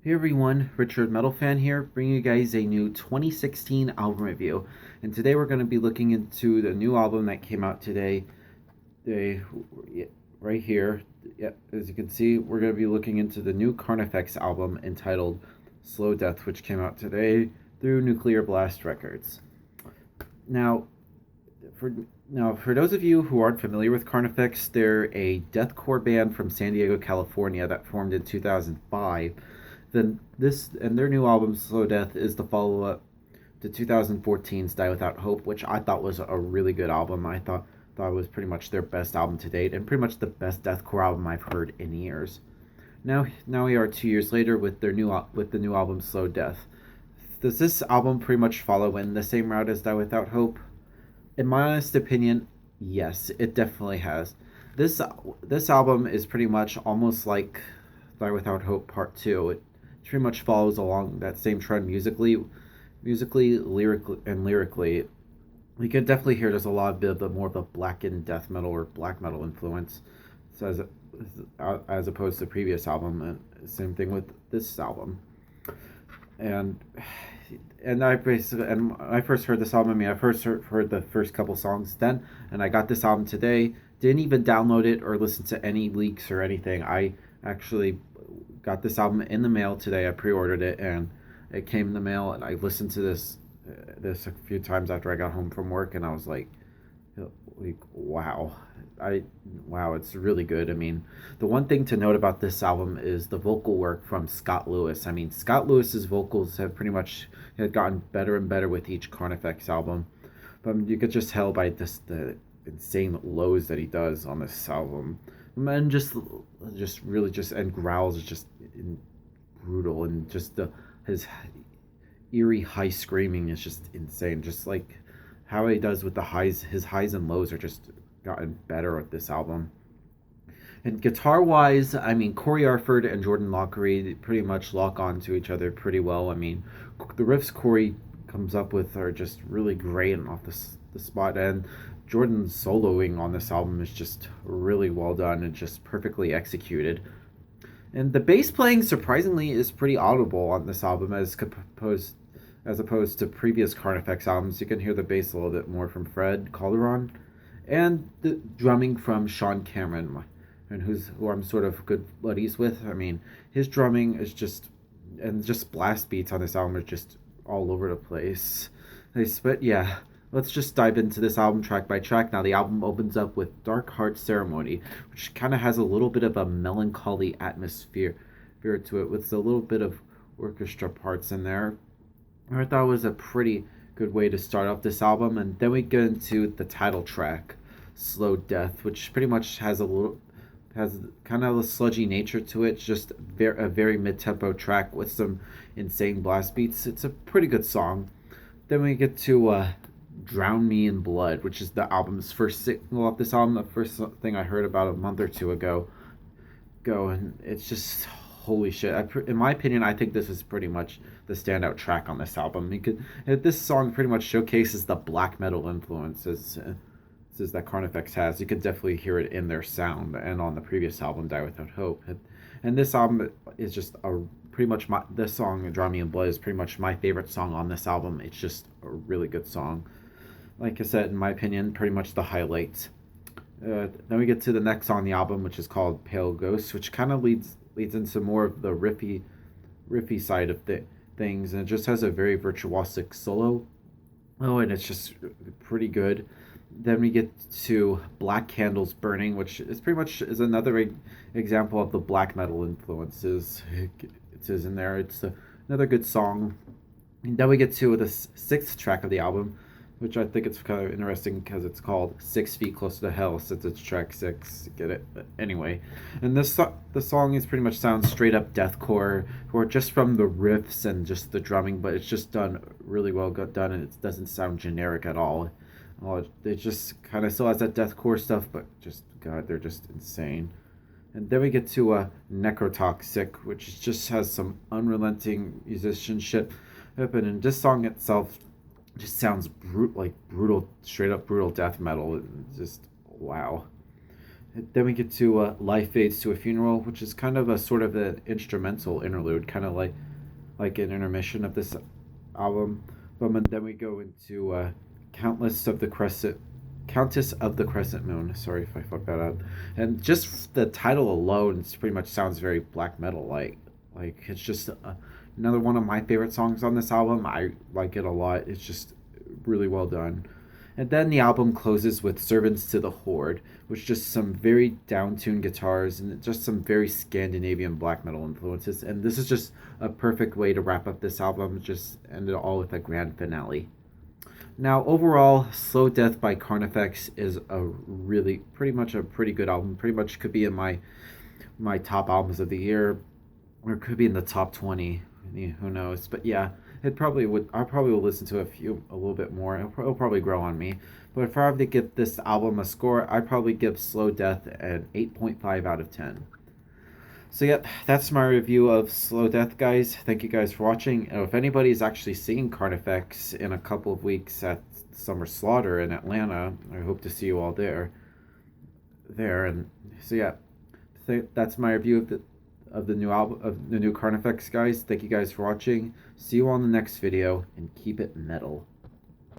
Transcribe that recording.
Hey everyone, Richard Metal Fan here, bringing you guys a new 2016 album review. And today we're going to be looking into the new album that came out today, right here. Yeah, as you can see, we're going to be looking into the new Carnifex album entitled Slow Death, which came out today through Nuclear Blast Records. Now, for for those of you who aren't familiar with Carnifex, they're a deathcore band from San Diego, California that formed in 2005. Then this and their new album Slow Death is the follow-up to 2014's Die Without Hope, which I thought was a really good album. I thought it was pretty much their best album to date and pretty much the best deathcore album I've heard in years. Now we are 2 years later with the new album Slow Death. Does this album pretty much follow in the same route as Die Without Hope? In my honest opinion, yes, it definitely has. This this album is pretty much almost like Die Without Hope Part Two. It pretty much follows along that same trend lyrically. You can definitely hear there's a lot of bit of the more of the blackened death metal or black metal influence, so as opposed to the previous album. And same thing with this album. And and I first heard this album. I mean, I first heard the first couple songs then, and I got this album today. Didn't even download it or listen to any leaks or anything. I actually got this album in the mail today. I pre-ordered it, and it came in the mail. And I listened to this a few times after I got home from work, and I was like wow, I wow, it's really good. I mean, the one thing to note about this album is the vocal work from Scott Lewis. I mean, Scott Lewis's vocals have pretty much had gotten better and better with each Carnifex album, but you could just tell by the insane lows that he does on this album, and just really just and growls just brutal, and just the his eerie high screaming is just insane. Just like how he does with the highs, his highs and lows are just gotten better with this album. And guitar wise, I mean, Corey Arford and Jordan Lockery pretty much lock on to each other pretty well. I mean, the riffs Corey comes up with are just really great and off the spot. And Jordan's soloing on this album is just really well done and just perfectly executed. And the bass playing surprisingly is pretty audible on this album as opposed to previous Carnifex albums. You can hear the bass a little bit more from Fred Calderon, and the drumming from Sean Cameron, and who I'm sort of good buddies with. I mean, his drumming is just blast beats on this album are just all over the place. But yeah, let's just dive into this album track by track. Now, the album opens up with Dark Heart Ceremony, which kind of has a little bit of a melancholy atmosphere to it, with a little bit of orchestra parts in there. I thought it was a pretty good way to start off this album. And then we get into the title track, Slow Death, which pretty much has kind of a sludgy nature to it. It's just a very mid-tempo track with some insane blast beats. It's a pretty good song. Then we get to Drown Me in Blood, which is the album's first single off this album, the first thing I heard about a month or two ago. And it's just holy shit. In my opinion, I think this is pretty much the standout track on this album. This song pretty much showcases the black metal influences that Carnifex has. You can definitely hear it in their sound and on the previous album, Die Without Hope. And this album is just pretty much this song, Drown Me in Blood, is pretty much my favorite song on this album. It's just a really good song. Like I said, in my opinion, pretty much the highlights. Then we get to the next song on the album, which is called Pale Ghost, which kind of leads into more of the riffy side of things, and it just has a very virtuosic solo. Oh, and it's just pretty good. Then we get to Black Candles Burning, which is pretty much is another example of the black metal influences. It is in there. It's another good song. And then we get to the sixth track of the album, which I think it's kind of interesting because it's called 6 Feet Closer to Hell, since it's track 6. Get it? But anyway, and the song is pretty much sounds straight up deathcore, or just from the riffs and just the drumming, but it's just done really well done, and it doesn't sound generic at all. It just kind of still has that deathcore stuff, but just God, they're just insane. And then we get to Necrotoxic, which just has some unrelenting musicianship. And in this song itself, just sounds brutal, straight up brutal death metal. Just wow. Then we get to Life Fades to a Funeral, which is kind of a sort of an instrumental interlude, kind of like an intermission of this album. But then we go into Countless of the Crescent, Countess of the Crescent Moon. Sorry if I fucked that up. And just the title alone pretty much sounds very black metal like. Like it's just another one of my favorite songs on this album. I like it a lot. It's just really well done. And then the album closes with Servants to the Horde, which just some very down-tuned guitars and just some very Scandinavian black metal influences. And this is just a perfect way to wrap up this album, just end it all with a grand finale. Now, overall, Slow Death by Carnifex is a really, pretty much a pretty good album. Pretty much could be in my top albums of the year, or it could be in the top 20. Who knows? But yeah, it probably would. I probably will listen to a little bit more. It'll probably grow on me. But if I have to give this album a score, I'd probably give Slow Death an 8.5 out of 10. So yep, that's my review of Slow Death, guys. Thank you guys for watching. And if anybody's actually seeing Carnifex in a couple of weeks at Summer Slaughter in Atlanta, I hope to see you all there. And so yeah, that's my review of the new album of the new Carnifex, guys. Thank you guys for watching. See you on the next video, and keep it metal.